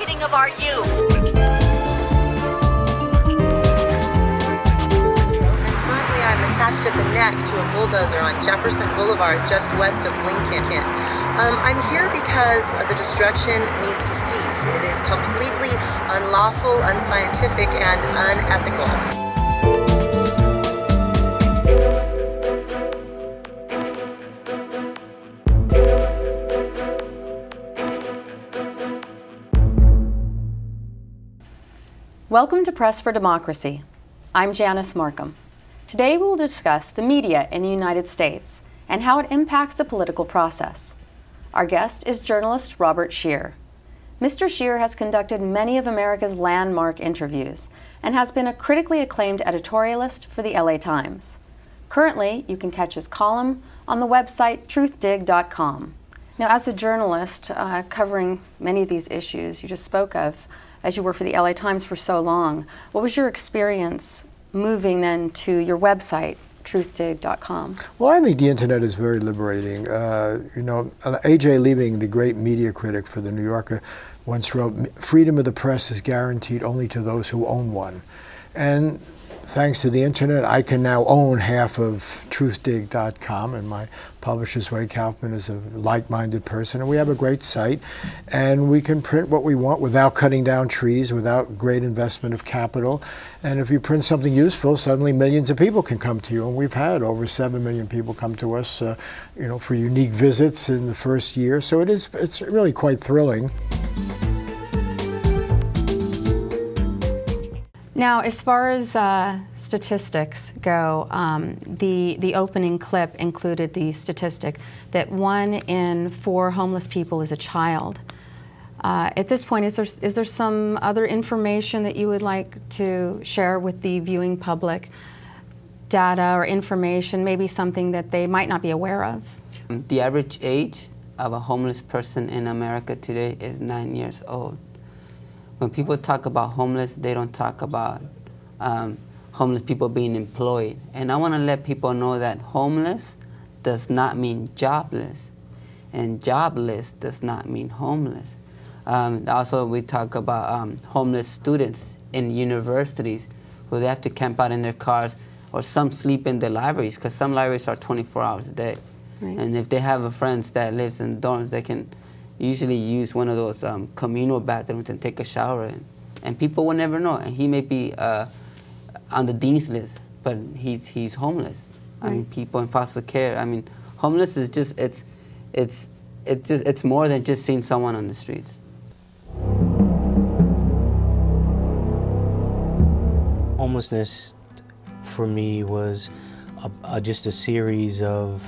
targeting of our youth. Currently, I'm attached at the neck to a bulldozer on Jefferson Boulevard, just west of Lincoln. I'm here because the destruction needs to cease. It is completely unlawful, unscientific, and unethical. Welcome to Press for Democracy. I'm Janice Markham. Today we will discuss the media in the United States and how it impacts the political process. Our guest is journalist Robert Scheer. Mr. Scheer has conducted many of America's landmark interviews and has been a critically acclaimed editorialist for the LA Times. Currently, you can catch his column on the website truthdig.com. Now, as a journalist covering many of these issues you just spoke of, as you were for the LA Times for so long, what was your experience moving then to your website, truthdig.com? Well, I think the internet is very liberating. A.J. Liebing, the great media critic for the New Yorker, once wrote, "Freedom of the press is guaranteed only to those who own one." And thanks to the internet, I can now own half of truthdig.com, and my publisher, Wade Kaufman, is a like-minded person, and we have a great site, and we can print what we want without cutting down trees, without great investment of capital. And if you print something useful, suddenly millions of people can come to you, and we've had over 7 million people come to us, for unique visits in the first year. So it's really quite thrilling. Now, as far as statistics go, the opening clip included the statistic that 1 in 4 homeless people is a child. At this point, is there some other information that you would like to share with the viewing public, data or information, maybe something that they might not be aware of? The average age of a homeless person in America today is 9 years old. When people talk about homeless, they don't talk about homeless people being employed. And I want to let people know that homeless does not mean jobless, and jobless does not mean homeless. Also, we talk about homeless students in universities who they have to camp out in their cars, or some sleep in the libraries, because some libraries are 24 hours a day. Right. And if they have a friend that lives in dorms, they can usually use one of those communal bathrooms and take a shower in. And people will never know. And he may be on the dean's list, but he's homeless. Right. I mean, people in foster care. I mean, homeless is just it's more than just seeing someone on the streets. Homelessness for me was just a series of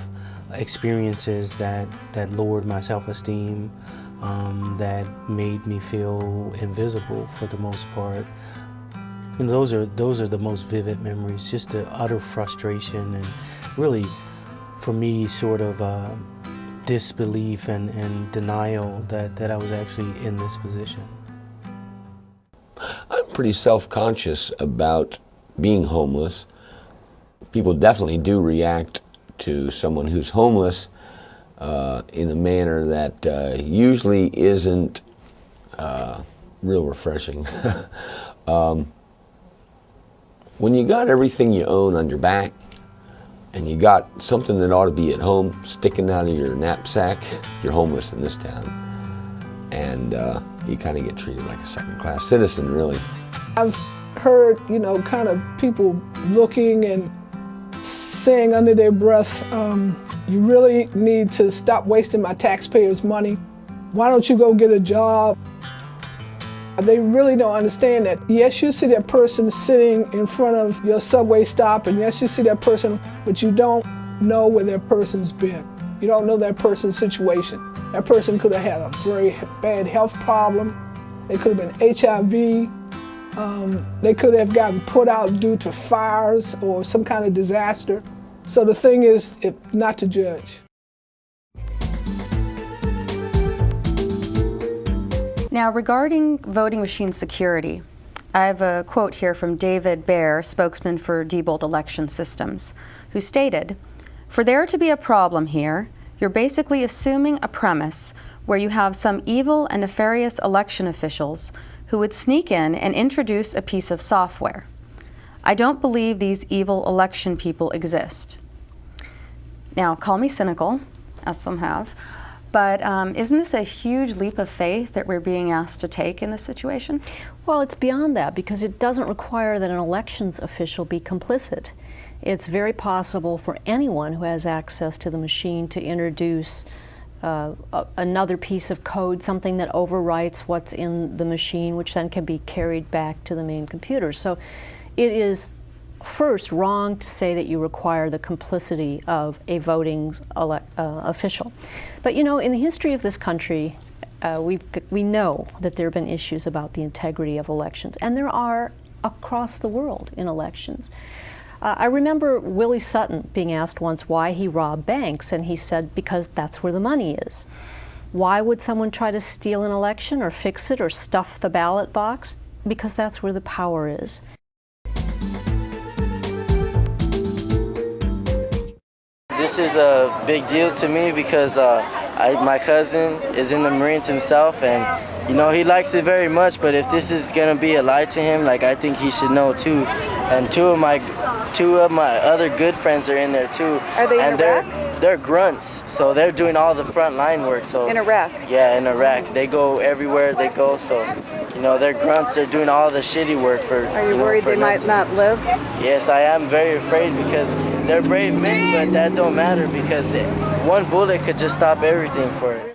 experiences that lowered my self-esteem, that made me feel invisible for the most part. You know, those are the most vivid memories, just the utter frustration and really, for me, sort of disbelief and denial that I was actually in this position. I'm pretty self-conscious about being homeless. People definitely do react to someone who's homeless in a manner that usually isn't real refreshing. When you got everything you own on your back and you got something that ought to be at home sticking out of your knapsack, you're homeless in this town. And you kind of get treated like a second-class citizen, really. I've heard, kind of people looking and saying under their breath, you really need to stop wasting my taxpayers' money. Why don't you go get a job? They really don't understand that. Yes, you see that person sitting in front of your subway stop, and yes, you see that person, but you don't know where that person's been. You don't know that person's situation. That person could have had a very bad health problem. They could have been HIV. They could have gotten put out due to fires or some kind of disaster. So the thing is not to judge. Now, regarding voting machine security, I have a quote here from David Baer, spokesman for Diebold Election Systems, who stated, "For there to be a problem here, you're basically assuming a premise where you have some evil and nefarious election officials who would sneak in and introduce a piece of software. I don't believe these evil election people exist. Now, call me cynical, as some have, but isn't this a huge leap of faith that we're being asked to take in this situation? Well, it's beyond that, because it doesn't require that an elections official be complicit. It's very possible for anyone who has access to the machine to introduce another piece of code, something that overwrites what's in the machine, which then can be carried back to the main computer. So it is first wrong to say that you require the complicity of a voting official. But you know, in the history of this country, we know that there have been issues about the integrity of elections, and there are across the world in elections. I remember Willie Sutton being asked once why he robbed banks, and he said, because that's where the money is. Why would someone try to steal an election or fix it or stuff the ballot box? Because that's where the power is. This is a big deal to me because my cousin is in the Marines himself, and you know, he likes it very much, but if this is gonna be a lie to him, like, I think he should know too. And two of my other good friends are in there too. Are they in Iraq? They're grunts, so they're doing all the front line work. So In Iraq? Yeah, in Iraq. They go everywhere they go, so you know, they're grunts, they're doing all the shitty work for. Are you worried they might not live? Yes, I am very afraid, because they're brave men, but that don't matter, because one bullet could just stop everything for it.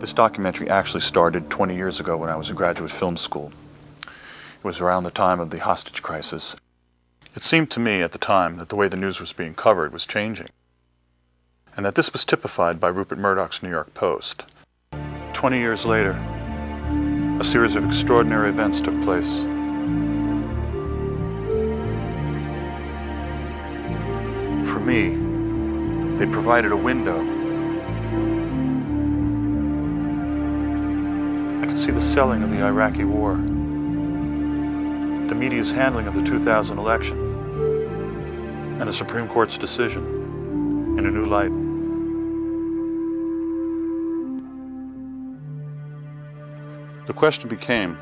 This documentary actually started 20 years ago when I was in graduate film school. It was around the time of the hostage crisis. It seemed to me at the time that the way the news was being covered was changing, and that this was typified by Rupert Murdoch's New York Post. 20 years later, a series of extraordinary events took place. For me, they provided a window. I could see the selling of the Iraqi war, the media's handling of the 2000 election, and the Supreme Court's decision in a new light. The question became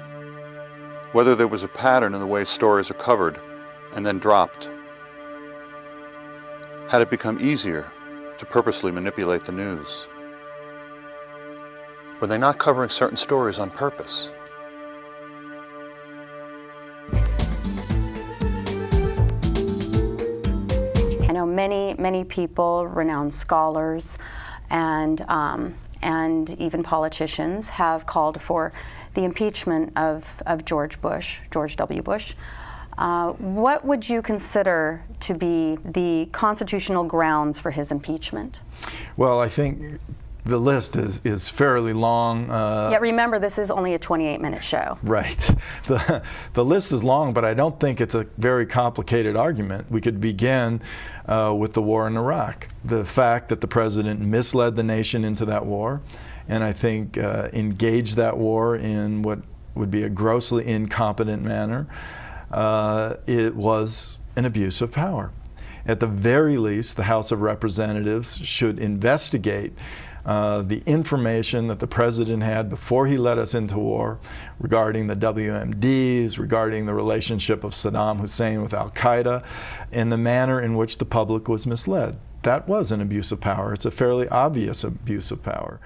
whether there was a pattern in the way stories are covered and then dropped. Had it become easier to purposely manipulate the news? Were they not covering certain stories on purpose? I know many people, renowned scholars, and even politicians have called for the impeachment of George W. Bush. What would you consider to be the constitutional grounds for his impeachment? Well, I think the list is fairly long. Yet remember, this is only a 28-minute show. Right. The list is long, but I don't think it's a very complicated argument. We could begin with the war in Iraq. The fact that the president misled the nation into that war, and I think engaged that war in what would be a grossly incompetent manner, it was an abuse of power. At the very least, the House of Representatives should investigate the information that the president had before he led us into war regarding the WMDs, regarding the relationship of Saddam Hussein with Al-Qaeda, and the manner in which the public was misled. That was an abuse of power. It's a fairly obvious abuse of power.